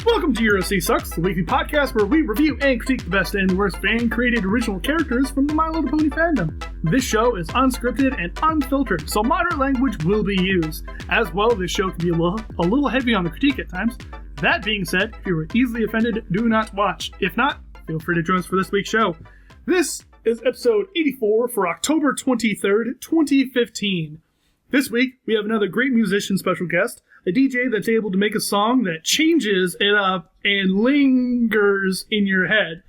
Welcome to Euro Sucks, the weekly podcast where we review and critique the best and worst fan-created original characters from the My Little Pony Fandom. This show is unscripted and unfiltered, so moderate language will be used. As well, this show can be a little heavy on the critique at times. That being said, if you were easily offended, do not watch. If not, feel free to join us for this week's show. This is episode 84 for October 23rd, 2015. This week, we have another great musician special guest, a DJ that's able to make a song that changes it up and lingers in your head.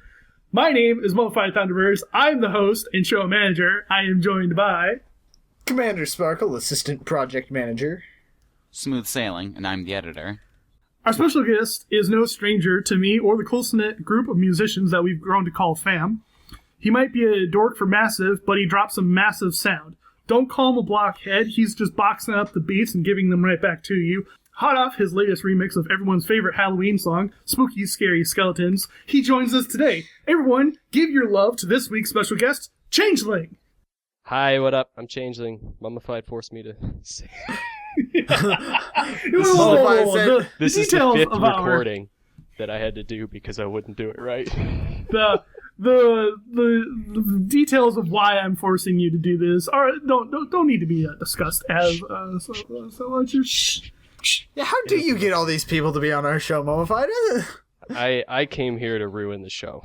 My name is Mummified Thunderbirds. I'm the host and show manager. I am joined by... Commander Sparkle, Assistant Project Manager. Smooth Sailing, and I'm the editor. Our special guest is no stranger to me or the close-knit group of musicians that we've grown to call fam. He might be a dork for massive, but he drops some massive sound. Don't call him a blockhead, he's just boxing up the beats and giving them right back to you. Hot off his latest remix of everyone's favorite Halloween song, Spooky Scary Skeletons, he joins us today. Everyone, give your love to this week's special guest, Chang31ing. Hi, what up? I'm Chang31ing. Mummified forced me to say. This is the fifth recording that I had to do because I wouldn't do it right. The details of why I'm forcing you to do this don't need to be discussed as so let's just Yeah, how do you get all these people to be on our show, Mummified? I came here to ruin the show.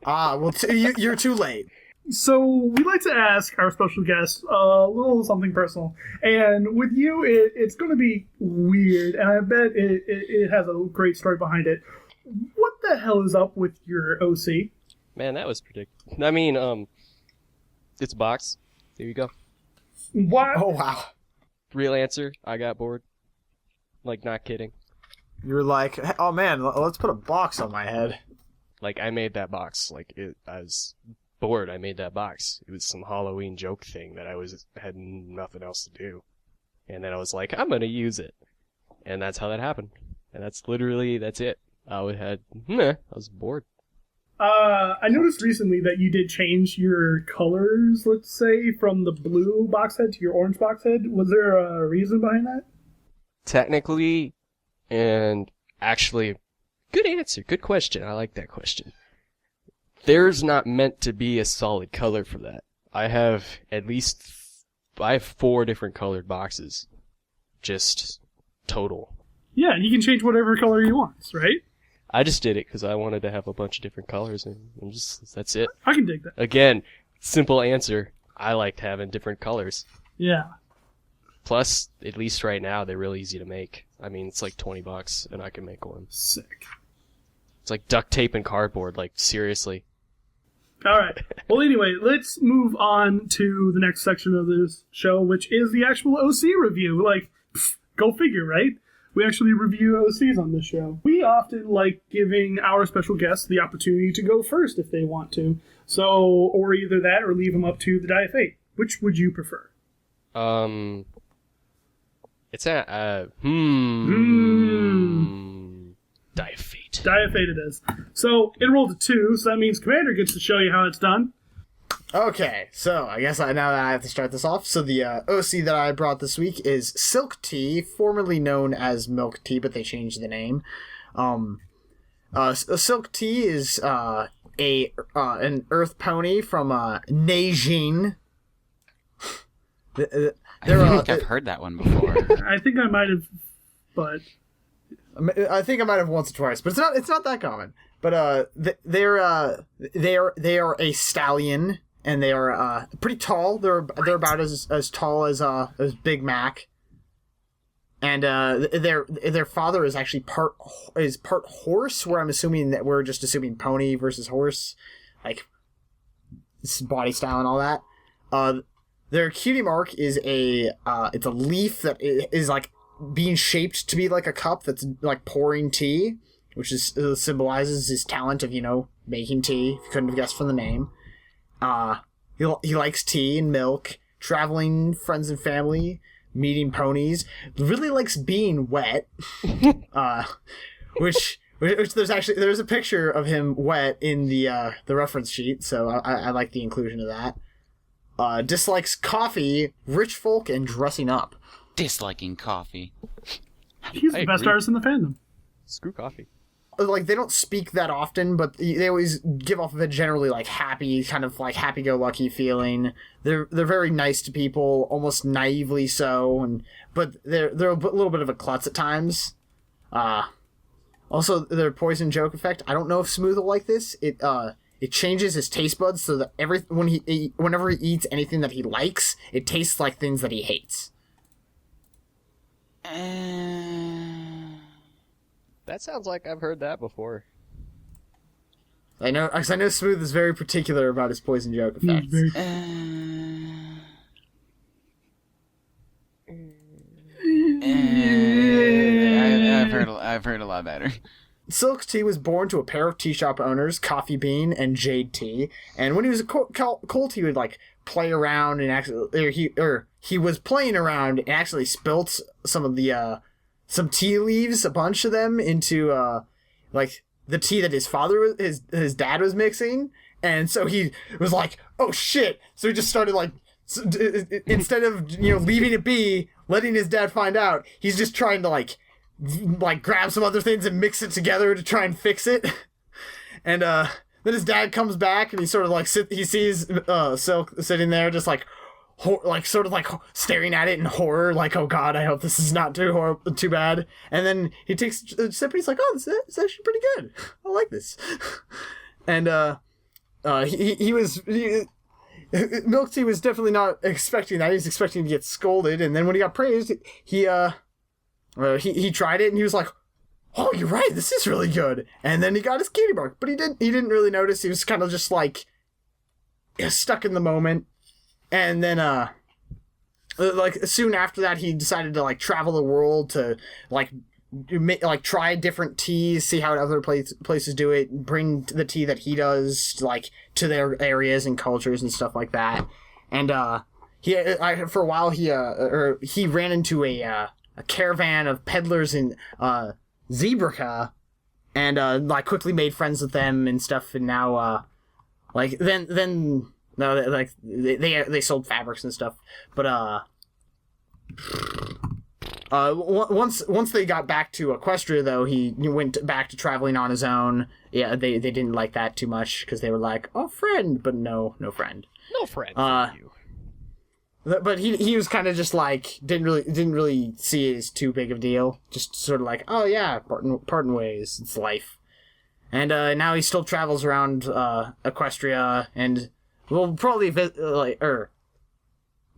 Well, you're too late. So we like to ask our special guest a little something personal, and with you, it's going to be weird, and I bet it has a great story behind it. What the hell is up with your OC? Man, that was predictable. I mean, it's a box. There you go. What? Oh, wow. Real answer. I got bored. Like, not kidding. You're like, oh man, let's put a box on my head. Like, I made that box. Like, I was bored. I made that box. It was some Halloween joke thing that had nothing else to do. And then I was like, I'm gonna use it. And that's how that happened. And that's it. I was bored. I noticed recently that you did change your colors, let's say, from the blue box head to your orange box head. Was there a reason behind that? Technically, and actually, good answer, good question. I like that question. There's not meant to be a solid color for that. I have 4 different colored boxes. Just total. Yeah, and you can change whatever color you want, right? I just did it because I wanted to have a bunch of different colors, and that's it. I can dig that. Again, simple answer. I liked having different colors. Yeah. Plus, at least right now, they're really easy to make. I mean, it's like $20, and I can make one. Sick. It's like duct tape and cardboard, like, seriously. Alright. Well, anyway, let's move on to the next section of this show, which is the actual OC review. Like, go figure, right? We actually review OCs on this show. We often like giving our special guests the opportunity to go first if they want to. So, or either that or leave them up to the Die of Fate. Which would you prefer? It's Die of Fate. Die of Fate it is. So, it rolled a 2, so that means Commander gets to show you how it's done. Okay, so I guess now that I have to start this off. So the OC that I brought this week is Silk Tea, formerly known as Milk Tea, but they changed the name. Silk Tea is an Earth pony from Nanjing. I think I've heard that one before. I think I might have, but I think I might have once or twice, but it's not that common. But they are a stallion. And they are pretty tall. They're about as tall as Big Mac. And their father is actually part horse. Where we're just assuming pony versus horse, like body style and all that. Their cutie mark is it's a leaf that is like being shaped to be like a cup that's like pouring tea, which symbolizes his talent of making tea. If you couldn't have guessed from the name. He likes tea and milk, traveling friends and family, meeting ponies. Really likes being wet. Which there's a picture of him wet in the reference sheet, so I like the inclusion of that. Dislikes coffee, rich folk, and dressing up. Disliking coffee. He's the best artist in the fandom. Screw coffee. they don't speak that often, but they always give off of a generally like happy, kind of like happy-go-lucky feeling. They're very nice to people, almost naively so, but they're a little bit of a klutz at times. Also, their poison joke effect. I don't know if Smooth will like this. It changes his taste buds so that whenever he eats anything that he likes, it tastes like things that he hates. That sounds like I've heard that before. I know Smooth is very particular about his poison joke effects. I've heard a lot better. Silk Tea was born to a pair of tea shop owners, Coffee Bean and Jade Tea, and when he was a colt, he would like play around and he was playing around and actually spilt some of the some tea leaves, a bunch of them, into like the tea that his dad was mixing, and so he was like, oh shit, so he just started like, instead of leaving it be, letting his dad find out, he's just trying to like grab some other things and mix it together to try and fix it. And then his dad comes back and he sort of like he sees Silk sitting there just like sort of like staring at it in horror, like, oh god, I hope this is not too bad. And then he takes a sip and he's like, oh, this is actually pretty good. I like this. And Milk Tea was definitely not expecting that. He was expecting to get scolded, and then when he got praised, he tried it and he was like, oh, you're right, this is really good. And then he got his cutie mark, but he didn't really notice. He was kind of just like stuck in the moment. And then like soon after that, he decided to like travel the world to like try different teas, see how other places do it, bring the tea that he does like to their areas and cultures and stuff like that. And for a while he ran into a caravan of peddlers in Zebraca, and like quickly made friends with them and stuff. And now they sold fabrics and stuff. But once they got back to Equestria, though, he went back to traveling on his own. Yeah, they didn't like that too much because they were like, oh, friend, but no friend. No friend for you. But he was kind of just like didn't really see it as too big of a deal. Just sort of like, oh yeah, parting ways. It's life. And now he still travels around Equestria, and will probably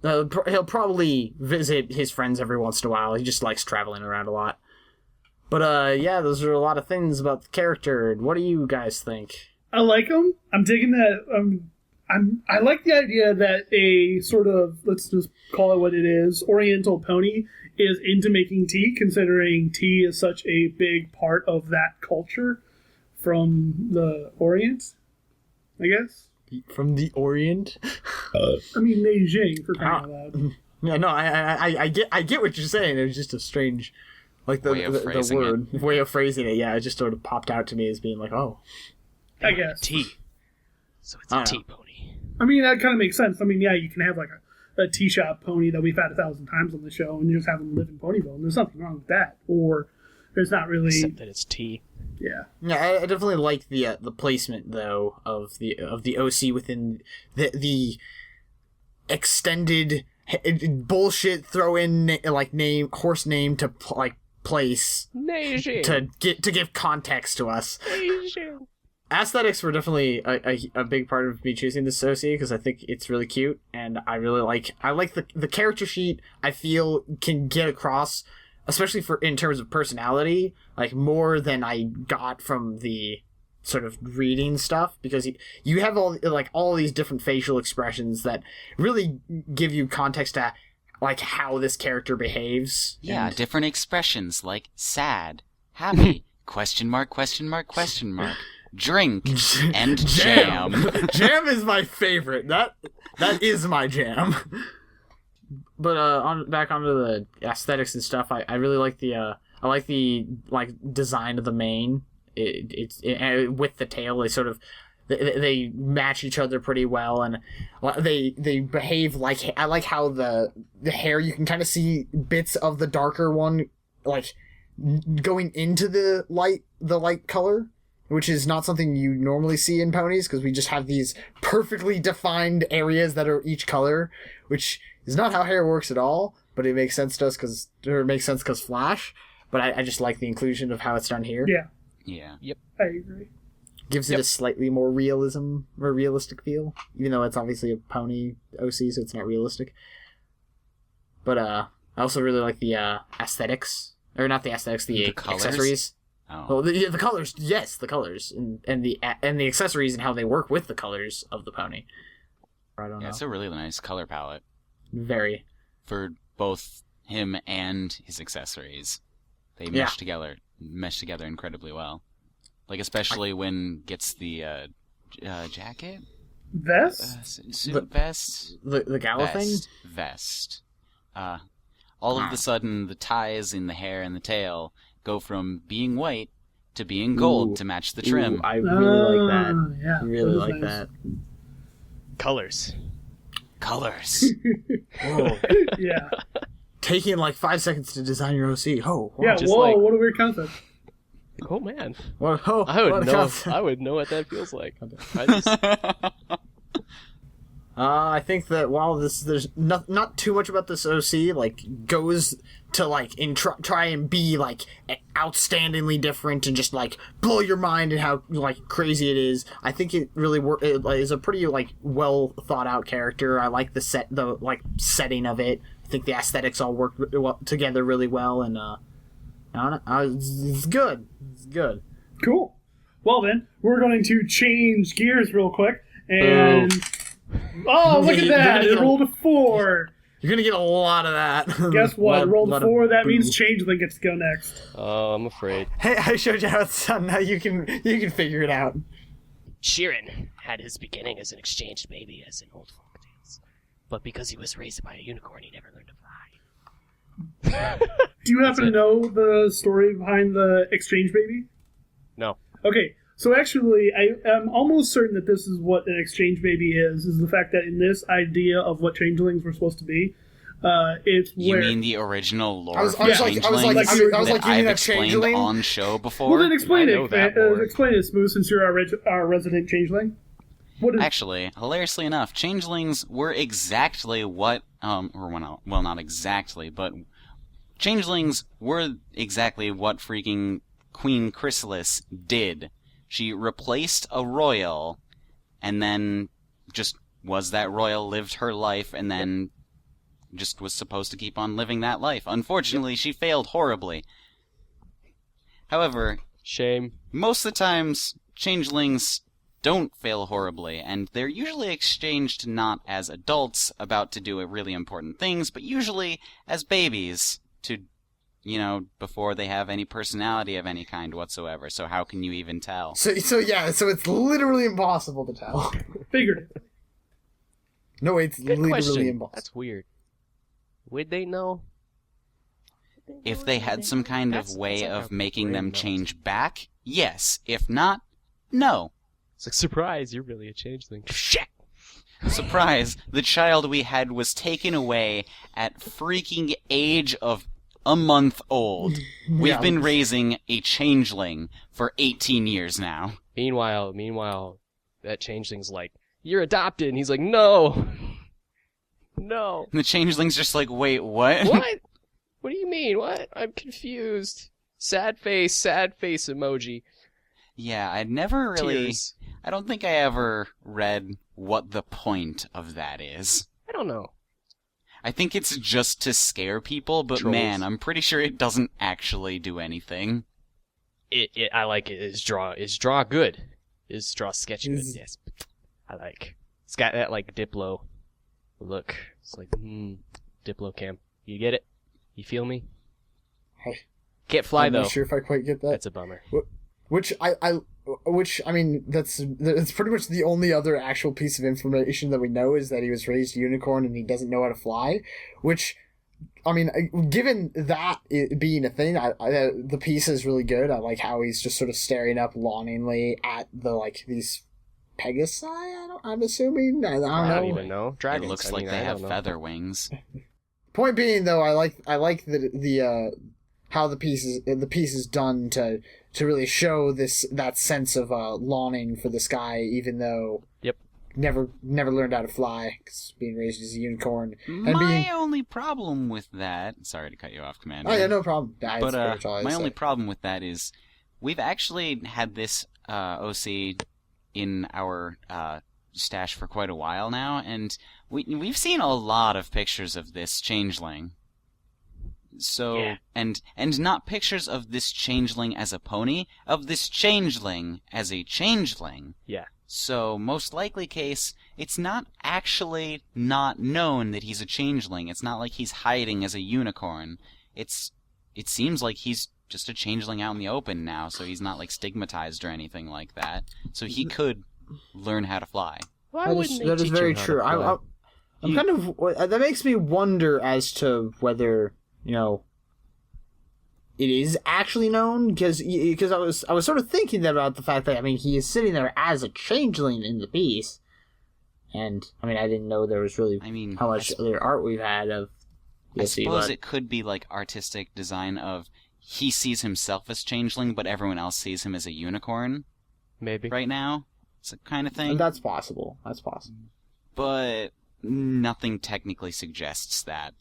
he'll probably visit his friends every once in a while. He just likes traveling around a lot. But yeah, those are a lot of things about the character. What do you guys think? I like him. I'm digging that. I like the idea that a sort of, let's just call it what it is, Oriental pony is into making tea, considering tea is such a big part of that culture from the Orient, I guess. From the Orient? I mean, Beijing, for crying out loud. Yeah, no, I get what you're saying. It was just a strange, like the way of phrasing it. Yeah, it just sort of popped out to me as being like, oh. I guess. Tea. So it's a tea pony. I mean, that kind of makes sense. I mean, yeah, you can have like a tea shop pony that we've had 1,000 times on the show, and you just have them live in Ponyville, and there's nothing wrong with that. Or there's not really, except that it's tea. Yeah. Yeah, I definitely like the placement though of the OC within the extended bullshit throw in like horse name to like place to give context to us. Aesthetics were definitely a big part of me choosing this OC because I think it's really cute, and I like the character sheet. I feel can get across, especially in terms of personality, like more than I got from the sort of reading stuff, because you have all these different facial expressions that really give you context to like how this character behaves. Yeah, different expressions like sad, happy, question mark, drink, and jam. Jam is my favorite. That is my jam. But back onto the aesthetics and stuff, I really like the design of the mane. It's with the tail, they sort of they match each other pretty well, and they behave like, I like how the hair, you can kind of see bits of the darker one like going into the light color, which is not something you normally see in ponies, because we just have these perfectly defined areas that are each color, which is not how hair works at all, but it makes sense to us because Flash. But I just like the inclusion of how it's done here. Yeah. Yeah. Yep. I agree. Gives it a slightly more realistic feel, even though it's obviously a pony OC, so it's not realistic. But I also really like the aesthetics, or not the aesthetics, the colors? accessories. Oh. Well, the colors, yes, the colors, and the accessories and how they work with the colors of the pony. I don't know. It's a really nice color palette Very. for both him and his accessories. They mesh together incredibly well. Like, especially when gets the jacket? Vest? Suit vest? The gala thing? Vest. All of a sudden, the ties in the hair and the tail go from being white to being gold to match the trim. Ooh, I really like that. Yeah, I really that is like nice. that. Colors. Colors. Whoa. Yeah. Taking like 5 seconds to design your OC. Oh, wow. Yeah, Just whoa, like- what a weird concept. Oh man, What a I would know. concept. I would know what that feels like. I just, I think that while there's not too much about this OC, like, goes to, like, try and be, like, outstandingly different and just, like, blow your mind and how, like, crazy it is. I think it really is a pretty, like, well thought out character. I like the setting of it. I think the aesthetics all work together really well, and it's good. It's good. Cool. Well then, we're going to change gears real quick, and... Oh, look at that! It rolled a 4! You're gonna get a lot of that. Guess what? It rolled a Lot 4, of that boo. means Changeling gets to go next. oh, I'm afraid. Hey, I showed you how it's done. Now you can figure it out. Sheeran had his beginning as an exchanged baby as in old folk tales. But because he was raised by a unicorn, he never learned to fly. Do you happen to know the story behind the exchange baby? No. Okay, so actually, I am almost certain that this is what an exchange baby is the fact that in this idea of what changelings were supposed to be, it's You where... mean the original lore I was for like, changelings you mean that that I've changeling? explained on show before? Well, then explain I know it. that lore. Explain it, Smooth, since you're our resident changeling. What is... Actually, hilariously enough, changelings were exactly what, well, not exactly, but changelings were exactly what freaking Queen Chrysalis did. She replaced a royal, and then just was that royal, lived her life, and then just was supposed to keep on living that life. Unfortunately, she failed horribly. However, Shame. most of the times, changelings don't fail horribly, and they're usually exchanged not as adults about to do really important things, but usually as babies to, before they have any personality of any kind whatsoever. So how can you even tell? So it's literally impossible to tell. Figured it. No, it's Good literally question. impossible. That's weird. Would they know? If they had some kind of way like of a making brain them melt. change back, yes. If not, no. It's like, surprise, you're really a changeling. Shit! Surprise, the child we had was taken away at freaking age of a month old. We've Yeah. been raising a changeling for 18 years now. Meanwhile, that changeling's like, you're adopted, and he's like, no! No. And the changeling's just like, wait, what? What? What do you mean? What? I'm confused. Sad face emoji. Yeah, I'd never really... Tears. I don't think I ever read what the point of that is. I don't know. I think it's just to scare people, but Trolls. man, I'm pretty sure it doesn't actually do anything. I like it. It's draw good. It's draw sketch good. Is- Yes. I like. It's got that like Diplo look. It's like, Diplo cam. You get it? You feel me? Hey. Can't fly I'm though. not sure if I quite get that. That's a bummer. Which I mean, that's pretty much the only other actual piece of information that we know is that he was raised a unicorn and he doesn't know how to fly. Which, I mean, given that it being a thing, the piece is really good. I like how he's just sort of staring up longingly at these Pegasi. I'm assuming. I I don't don't know. even know. Dragons. It looks I like mean, they I have don't know. feather wings. Point being, though, I like the how the piece is done to really show that sense of longing for the sky, even though never learned how to fly, 'cause being raised as a unicorn. My only problem with that... Sorry to cut you off, Commander. Oh, yeah, no problem. My only problem with that is we've actually had this OC in our stash for quite a while now, and we've seen a lot of pictures of this changeling. So, and not pictures of this changeling as a pony, of this changeling as a changeling. Yeah. So, most likely case, it's not actually not known that he's a changeling. It's not like he's hiding as a unicorn. It seems like he's just a changeling out in the open now, so he's not, like, stigmatized or anything like that. So he could learn how to fly. Why wouldn't they that is teach very him how to true. fly? I'm kind of... That makes me wonder as to whether, it is actually known, because I was sort of thinking about the fact that, I mean, he is sitting there as a changeling in the piece, and, I mean, I didn't know there was really how much other art we've had of I suppose it could be, like, artistic design of he sees himself as changeling, but everyone else sees him as a unicorn. Maybe. Right now? It's a kind of thing. That's possible. But nothing technically suggests that.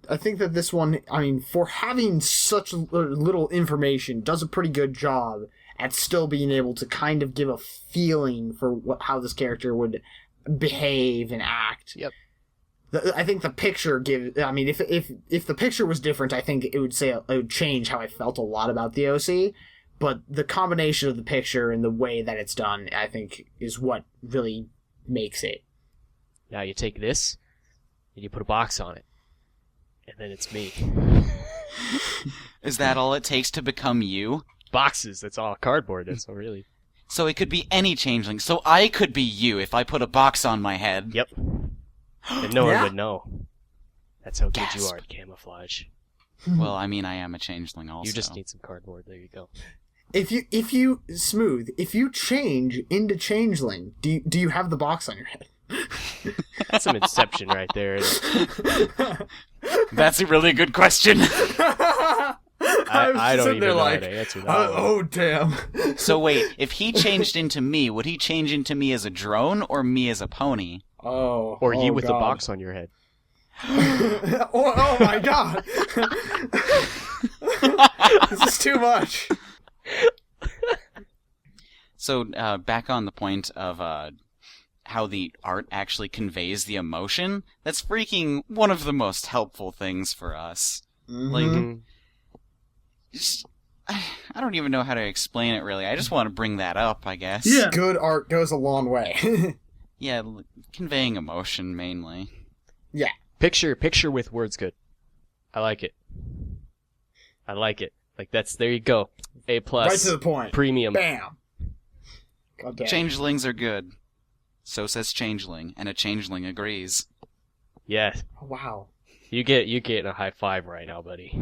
I think that this one, I mean, for having such little information, does a pretty good job at still being able to kind of give a feeling for how this character would behave and act. Yep. I think the picture gives... I mean, if the picture was different, I think it would change how I felt a lot about the OC. But the combination of the picture and the way that it's done, I think, is what really makes it. Now you take this, and you put a box on it. And then it's me. Is that all it takes to become you? Boxes, that's all cardboard, that's all really... So it could be any changeling. So I could be you if I put a box on my head. Yep. And no one Yeah. would know. That's how good you Gasp. are at camouflage. Well, I mean, I am a changeling also. You just need some cardboard, there you go. If you change into changeling, do you have the box on your head? That's some Inception right there. That's a really good question. I don't even know how to answer that one. Oh, damn. So wait, if he changed into me, would he change into me as a drone or me as a pony? Oh. Or you with God. the box on your head. oh my god. This is too much. So, back on the point of how the art actually conveys the emotion, that's freaking one of the most helpful things for us. Like, just, I don't even know how to explain it, really. I just want to bring that up, I guess. Yeah. Good art goes a long way. Yeah, conveying emotion, mainly. Yeah. Picture with words good. I like it. Like, there you go. A+. Right to the point. Premium. Bam. God damn. Changelings are good. So says Changeling, and a Changeling agrees. Yeah. Oh, wow. You get a high five right now, buddy.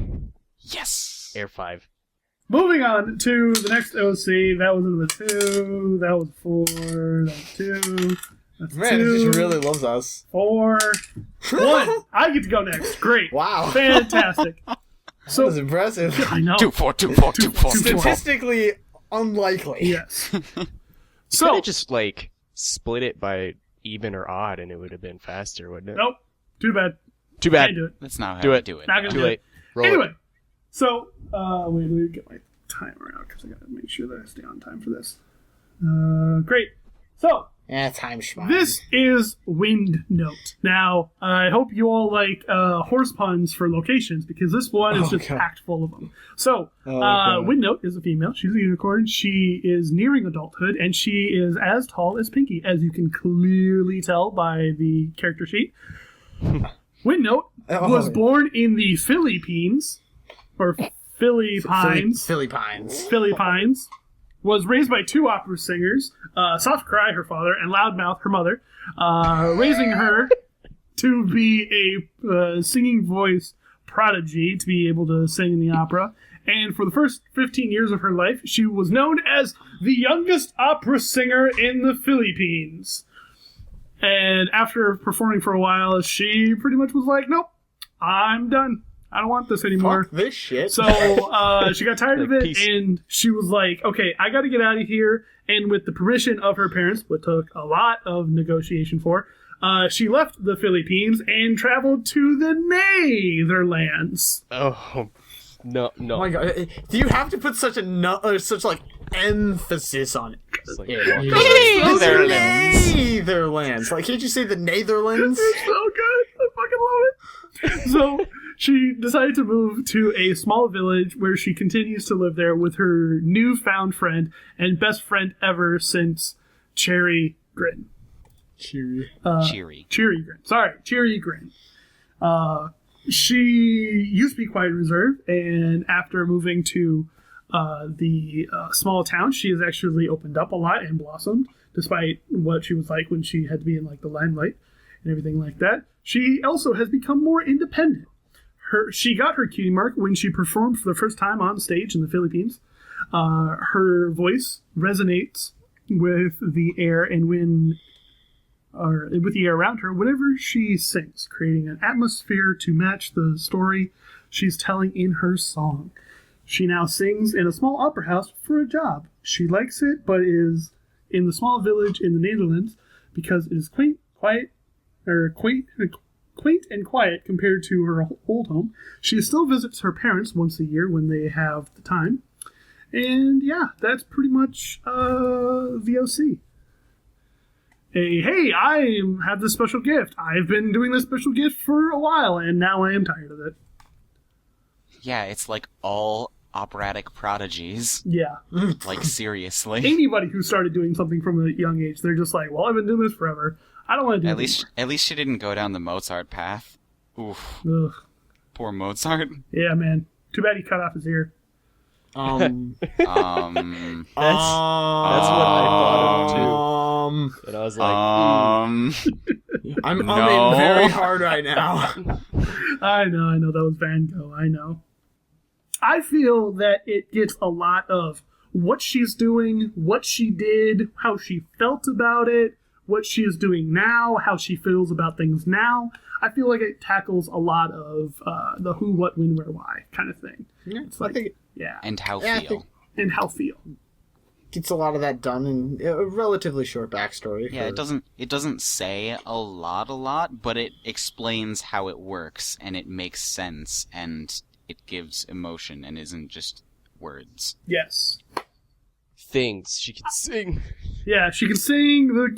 Yes! Air 5. Moving on to the next OC. That was number 2. That was 4. That was 2. That's Man, 2. it just really loves us. 4. 1. I get to go next. Great. Wow. Fantastic. That So was impressive. I know. 2, 4, 2, 4, 2, 4, 2, 4. Statistically unlikely. Yes. You So could have just, like, split it by even or odd, and it would have been faster, wouldn't it? nope. Too bad. Too bad. Can't do it. That's not how Do we it. do it. Not gonna Too do late. Roll Anyway, it. so wait, let me get my timer out because I gotta make sure that I stay on time for this. Great. So Yeah, time schmine. this is Wind Note. Now, I hope you all like horse puns for locations because this one is just God. packed full of them. So, God. Wind Note is a female. She's a unicorn. She is nearing adulthood, and she is as tall as Pinky, as you can clearly tell by the character sheet. Wind Note was born in the Philippines, or Philippines. Philippines. Was raised by 2 opera singers, Soft Cry, her father, and Loudmouth, her mother, raising her to be a singing voice prodigy, to be able to sing in the opera. And for the first 15 years of her life, she was known as the youngest opera singer in the Philippines. And after performing for a while, she pretty much was like, nope, I'm done. I don't want this anymore. Fuck this shit. So she got tired of Like, it, peace. and she was like, okay, I got to get out of here. And with the permission of her parents, what took a lot of negotiation for, she left the Philippines and traveled to the Netherlands. Oh, no. Oh my god! Do you have to put such like emphasis on it? It's like, Netherlands. Like, can't you say the Netherlands? It's so good. I fucking love it. So she decided to move to a small village where she continues to live there with her newfound friend and best friend ever since Cherry Grin. Cheery. Cheery. Cheery Grin. Sorry, Cheery Grin. She used to be quite reserved, and after moving to the small town, she has actually opened up a lot and blossomed, despite what she was like when she had to be in like the limelight and everything like that. She also has become more independent. She got her cutie mark when she performed for the first time on stage in the Philippines. Her voice resonates with the air with the air around her whenever she sings, creating an atmosphere to match the story she's telling in her song. She now sings in a small opera house for a job. She likes it, but is in the small village in the Netherlands because it is quaint and quiet compared to her old home. She still visits her parents once a year when they have the time. And yeah, that's pretty much VOC. Hey, I have this special gift. I've been doing this special gift for a while, and now I am tired of it. Yeah, it's like all operatic prodigies. Yeah. Like, seriously. Anybody who started doing something from a young age, they're just like, well, I've been doing this forever. I don't want to do it At least she didn't go down the Mozart path. Oof. anymore. Ugh. Poor Mozart. Yeah, man. Too bad he cut off his ear. That's what I thought of too. And I was like, I'm No. umming very hard right now. I know. That was Van Gogh. I know. I feel that it gets a lot of what she's doing, what she did, how she felt about it, what she is doing now, how she feels about things now. I feel like it tackles a lot of the who, what, when, where, why kind of thing. Yeah, It's like, I think yeah, And how Yeah, I feel. think- and how feel. gets a lot of that done in a relatively short backstory. Yeah, for- it doesn't say a lot, but it explains how it works, and it makes sense, and it gives emotion, and isn't just words. Yes. things. She can sing. Yeah, she can sing. The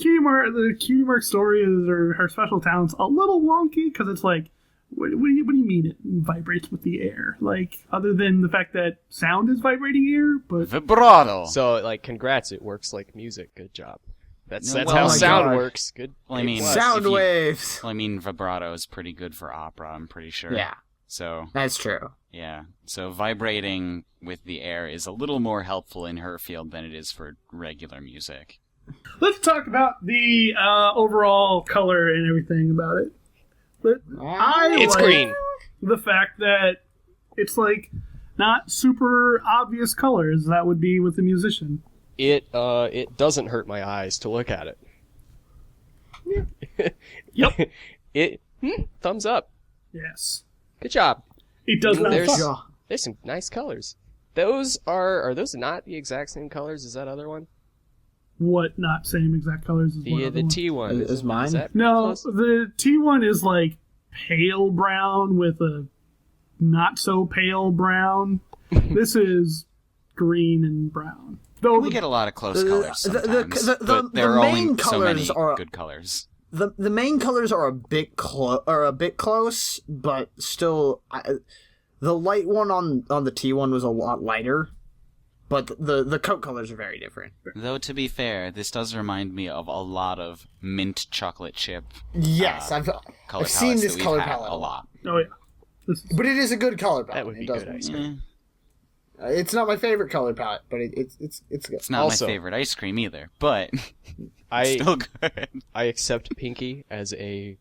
cutie mark story is her special talent's a little wonky because it's like, what do you mean it vibrates with the air? Like, other than the fact that sound is vibrating air, but Vibrato. So, like, congrats, it works like music. Good job. That's No, that's well, how oh my sound God. works. Good. Well, I good mean, plus. Sound if you- waves. Well, I mean, vibrato is pretty good for opera, I'm pretty sure. Yeah, So, that's true. yeah. So vibrating with the air is a little more helpful in her field than it is for regular music. let's talk about the overall color and everything about it. But I It's like green. the fact that it's like not super obvious colors that would be with the musician. It doesn't hurt my eyes to look at it. Yep. Thumbs up. Yes. Good job. It does not There's- suck. There's some nice colors. Those are those not the exact same colors as that other one? What not same exact colors as what The other one? T one Is mine? that No, close? the T1 is like pale brown with a not so pale brown. This is green and brown. Though We get a lot of close colors sometimes, the but there are main only so many colors are- good colors. The main colors are a bit close, but still, the light one on the T1 was a lot lighter, but the coat colors are very different. Though, to be fair, this does remind me of a lot of mint chocolate chip Yes, I've color seen palettes this that we've color had palette a lot. Oh yeah. This is, but it is a good color palette. That would be It does good work. ice cream. It's not my favorite color palette, but it's good. It's not Also- my favorite ice cream either, but I still good. I accept pinky as a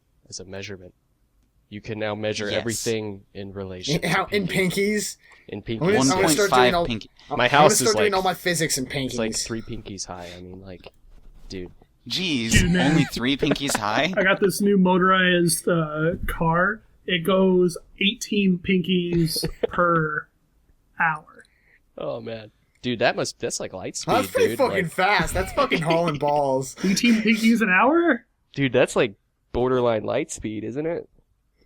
measurement. You can now measure Yes. everything in relation. How to in pinky. pinkies? In I'm pinky. gonna start doing 1.5 all- pinky. My I'm house gonna is start doing like- all my physics in pinkies. It's like 3 pinkies high. I mean, like, dude. Jeez, Dude, man. only 3 pinkies high? I got this new motorized car it goes 18 pinkies per hour. Oh man, dude, that's like light speed. That's pretty dude. fucking Like, fast. That's fucking hauling balls. 18 pinkies an hour? dude, that's like borderline light speed, isn't it?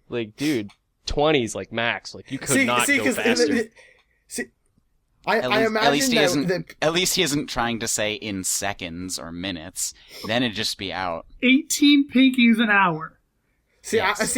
Like, dude, 20's like max. Like, you could not go faster. I imagine At least he isn't trying to say in seconds or minutes. Then it'd just be out. 18 pinkies an hour. Yes.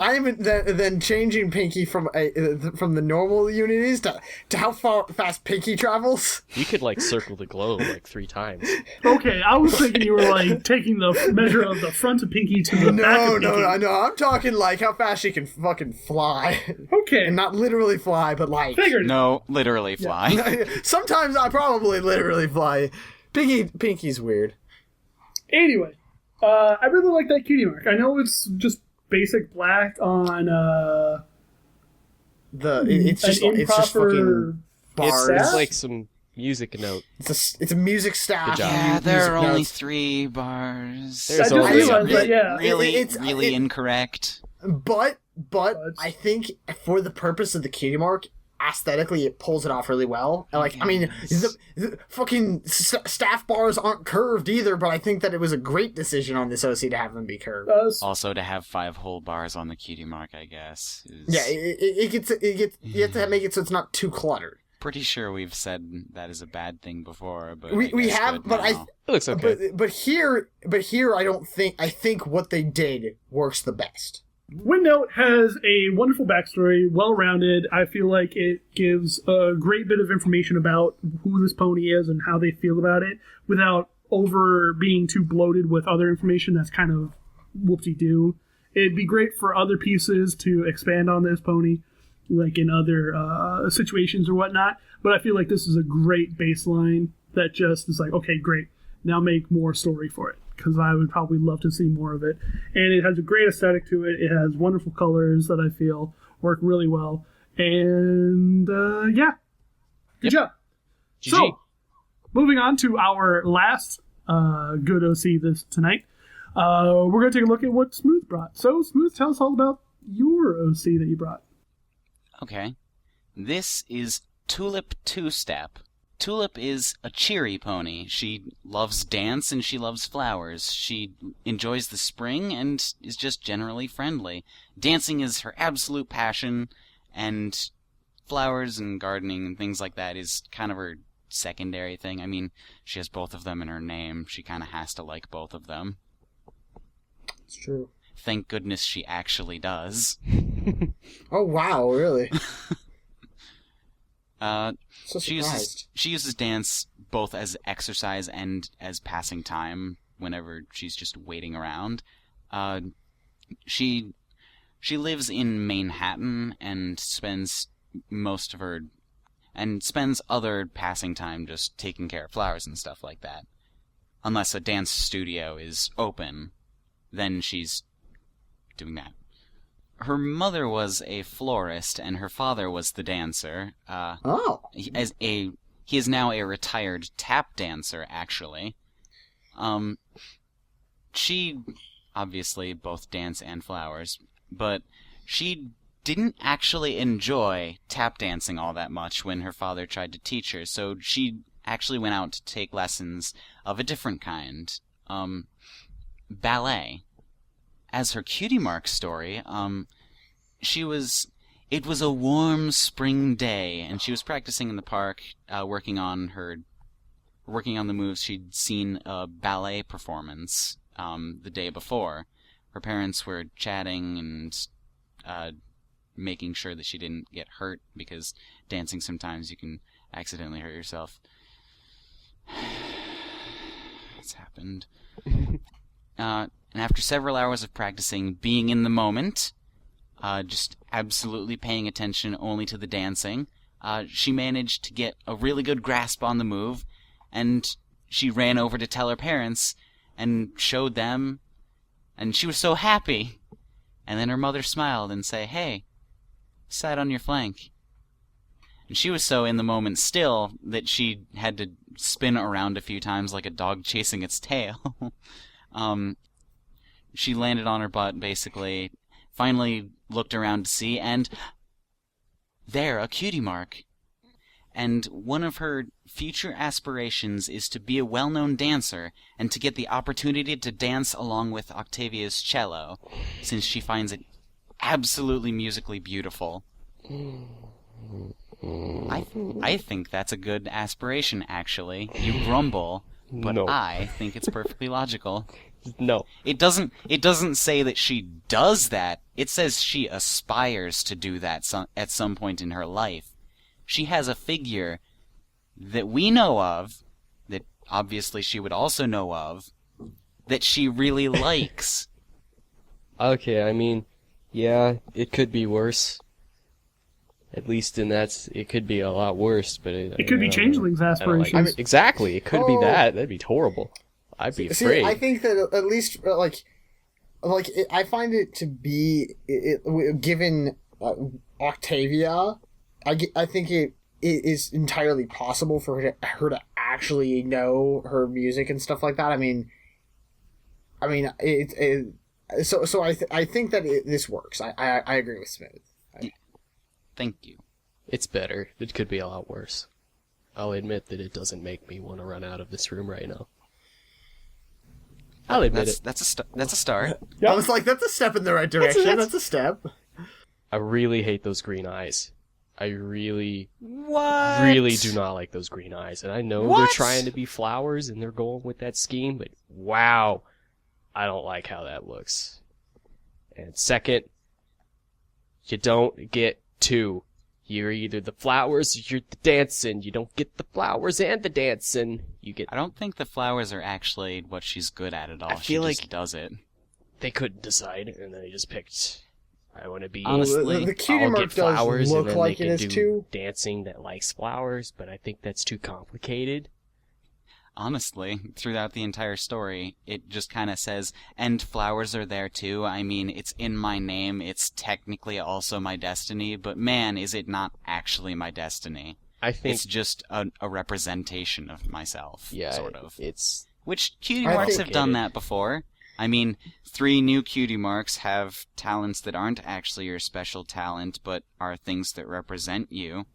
I'm then changing Pinky from the normal unities to how fast Pinky travels. You could like circle the globe like 3 times. Okay, I was thinking you were like taking the measure of the front of Pinky to the back of Pinky. No. I'm talking like how fast she can fucking fly. Okay. And not literally fly, but like... Figured. No, literally fly. Sometimes I probably literally fly. Pinky's weird. Anyway, I really like that cutie mark. I know it's just basic black on it's just fucking bars. It's like some music note. It's a music staff. Good job. Yeah, there are Music only notes. 3 bars. There's I just only realized that, yeah. Really incorrect. But I think for the purpose of the cutie mark, aesthetically it pulls it off really well. And, like, I mean, the fucking staff bars aren't curved either, but I think that it was a great decision on this OC to have them be curved. Also, to have 5 whole bars on the cutie mark, I guess. Yeah, it gets you have to make it so it's not too cluttered. Pretty sure we've said that is a bad thing before, but We have, but now. It looks okay. but here I think what they did works the best. Windnote has a wonderful backstory, well-rounded. I feel like it gives a great bit of information about who this pony is and how they feel about it without over being too bloated with other information that's kind of whoopsie-doo. It'd be great for other pieces to expand on this pony, like in other situations or whatnot, but I feel like this is a great baseline that just is like, okay, great, now make more story for it, because I would probably love to see more of it. And it has a great aesthetic to it. It has wonderful colors that I feel work really well. And, yeah. Good job. GG. So, moving on to our last good OC tonight. We're going to take a look at what Smooth brought. So, Smooth, tell us all about your OC that you brought. Okay. This is Tulip Two-Step. Tulip is a cheery pony. She loves dance and she loves flowers. She enjoys the spring and is just generally friendly. Dancing is her absolute passion, and flowers and gardening and things like that is kind of her secondary thing. I mean, she has both of them in her name. She kind of has to like both of them. It's true. Thank goodness she actually does. Oh wow, really? So She uses dance both as exercise and as passing time whenever she's just waiting around. She lives in Manhattan and spends other passing time just taking care of flowers and stuff like that. Unless a dance studio is open, then she's doing that. Her mother was a florist, and her father was the dancer. He is now a retired tap dancer, actually. She obviously both dance and flowers, but she didn't actually enjoy tap dancing all that much when her father tried to teach her, so she actually went out to take lessons of a different kind, ballet. As her cutie mark story, it was a warm spring day, and she was practicing in the park, working on the moves she'd seen a ballet performance the day before. Her parents were chatting and making sure that she didn't get hurt, because dancing sometimes you can accidentally hurt yourself. It's happened. And after several hours of practicing, being in the moment, just absolutely paying attention only to the dancing, she managed to get a really good grasp on the move, and she ran over to tell her parents and showed them, and she was so happy. And then her mother smiled and said, "Hey, sat on your flank." And she was so in the moment still that she had to spin around a few times like a dog chasing its tail. She landed on her butt, basically, finally looked around to see, and there, a cutie mark. And one of her future aspirations is to be a well-known dancer and to get the opportunity to dance along with Octavia's cello, since she finds it absolutely musically beautiful. I think that's a good aspiration, actually. You grumble, but No. I think it's perfectly logical. No. It doesn't say that she does that. It says she aspires to do that at some point in her life. She has a figure that we know of, that obviously she would also know of, that she really likes. Okay, I mean, yeah, it could be worse. At least in that, it could be a lot worse, but It could be I don't know. Changeling's I don't like aspirations. it. I mean, exactly, it could be Oh. that. That'd be horrible. I'd be afraid. See, I think that at least I find it to be given Octavia, I think it is entirely possible for her to actually know her music and stuff like that. I mean, so I think that this works. I agree with Smooth. Thank you. It's better. It could be a lot worse. I'll admit that it doesn't make me want to run out of this room right now. I'll admit it. That's a start. Yep. I was like, that's a step in the right direction. That's- That's a step. I really hate those green eyes. I really What? do not like those green eyes. And I know they're What? trying to be flowers and they're going with that scheme, but wow, I don't like how that looks. And second, you don't get two. You're either the flowers or you're the dancing. You don't get the flowers and the dancing. You get. I don't think the flowers are actually what she's good at all. I She feel just like- does it. They couldn't decide, and then they just picked. I want to be. Honestly, the cutie I'll mark get does flowers, look and then like they it can is do too. dancing that likes flowers, but I think that's too complicated. Honestly, throughout the entire story, it just kind of says, and flowers are there too. I mean, it's in my name. It's technically also my destiny, but man, is it not actually my destiny. I think. It's just a representation of myself, Yeah, sort of. it's. Which cutie I marks think- have done that before. I mean, 3 new cutie marks have talents that aren't actually your special talent, but are things that represent you.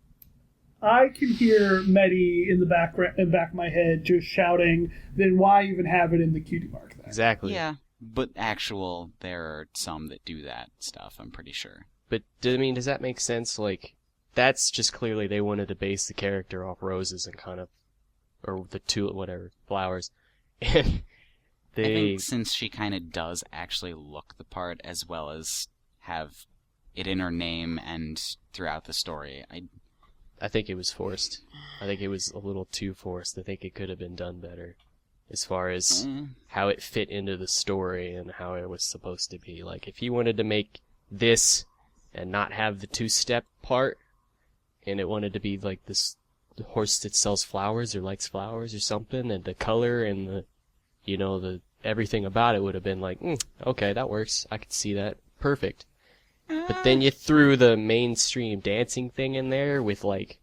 I can hear Medi in the back of my head just shouting, then why even have it in the cutie mark then? Exactly. Yeah, but there are some that do that stuff, I'm pretty sure. But does that make sense? Like, that's just clearly they wanted to base the character off roses and kind of, or the flowers, and I they. think since she kind of does actually look the part as well as have it in her name and throughout the story, I think it was forced. I think it was a little too forced. I think it could have been done better, as far as how it fit into the story and how it was supposed to be. Like, if you wanted to make this and not have the 2-step part, and it wanted to be like this horse that sells flowers or likes flowers or something, and the color and the everything about it would have been like, okay, that works. I could see that. Perfect. But then you threw the mainstream dancing thing in there with like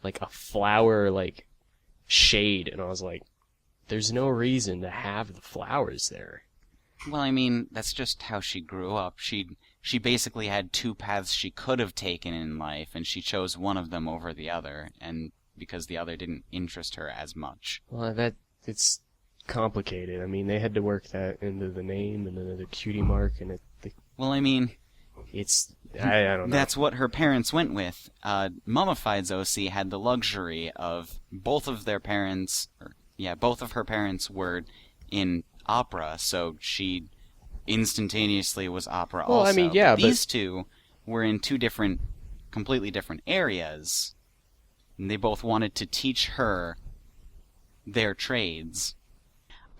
a flower shade, and I was like, there's no reason to have the flowers there. Well, I mean, that's just how she grew up. She basically had 2 paths she could have taken in life, and she chose one of them over the other, and because the other didn't interest her as much. Well, it's complicated. I mean, they had to work that into the name and the cutie mark, and Well, I mean, I don't know. that's what her parents went with. Mummified Zosie had the luxury of both of her parents were in opera, so she instantaneously was opera Well, also. I mean, yeah, but these two were in 2 completely different areas, and they both wanted to teach her their trades.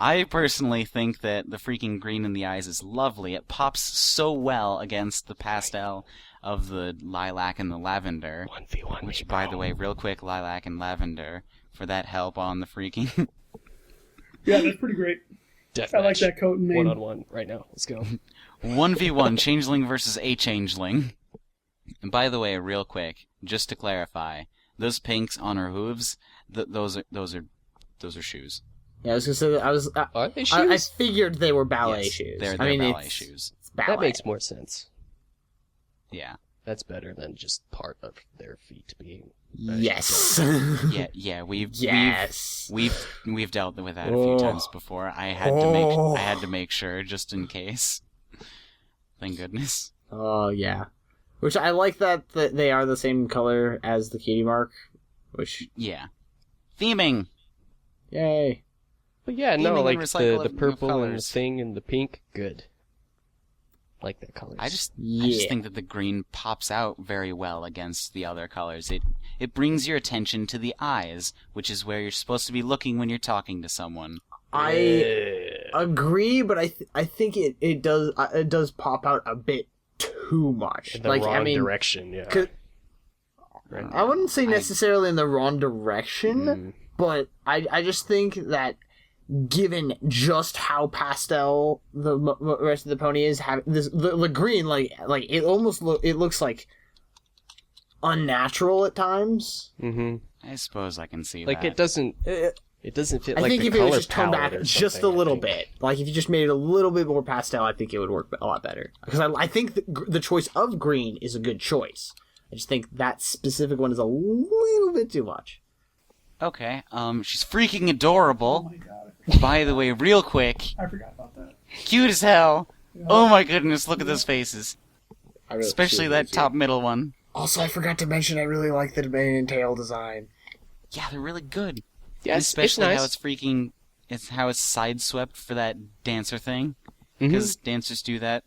I personally think that the freaking green in the eyes is lovely. It pops so well against the pastel of the lilac and the lavender. 1v1. Which, by the way, real quick, lilac and lavender, for that help on the freaking... Yeah, that's pretty great. Deathmatch. I like that coat and name. 1-on-1 right now. Let's go. 1v1, Changeling versus a Changeling. And by the way, real quick, just to clarify, those pinks on her hooves, those are shoes. Yeah, I was gonna say that Are they I shoes? figured they were ballet Yes, shoes. They're I mean, ballet it's shoes. ballet. That makes more sense. Yeah. That's better than just part of their feet being. Yes. Yeah. We've Yes. we've dealt with that a few times before. I had to make sure just in case. Thank goodness. Oh yeah. Which I like that they are the same color as the cutie mark. Which Yeah. Theming. yay. But yeah, Theming no, and like recycling the of purple and the colors. thing and the pink, good. Like that colors. I just Yeah. think that the green pops out very well against the other colors. It brings your attention to the eyes, which is where you're supposed to be looking when you're talking to someone. I agree, but I think it does pop out a bit too much. in the wrong direction, yeah. 'cause- Right. I wouldn't say necessarily in the wrong direction, but I just think that given just how pastel the rest of the pony is, having the green like it almost it looks like unnatural at times. Mm-hmm. I suppose I can see Like that. it doesn't fit I like think the if it color was just toned palette back or just a something, I little think. bit, like if you just made it a little bit more pastel, I think it would work a lot better. Because I think the choice of green is a good choice. I just think that specific one is a little bit too much. Okay, she's freaking adorable. Oh my god, By the way, real quick, I forgot about that. cute as hell. Oh my goodness, look at those faces. I really- Especially that top middle one. Also, I forgot to mention I really like the mane and tail design. Yeah, they're really good. Yeah, And it's especially nice. how it's freaking, how it's sideswept for that dancer thing. Mhm. Because dancers do that.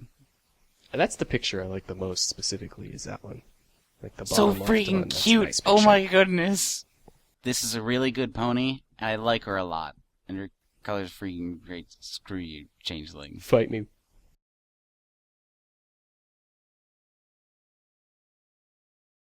And that's the picture I like the most specifically, is that one. Like the So bottom left one, freaking that's a cute. nice Oh picture. my goodness. This is a really good pony. And I like her a lot. And her color's freaking great. Screw you, changeling. Fight me.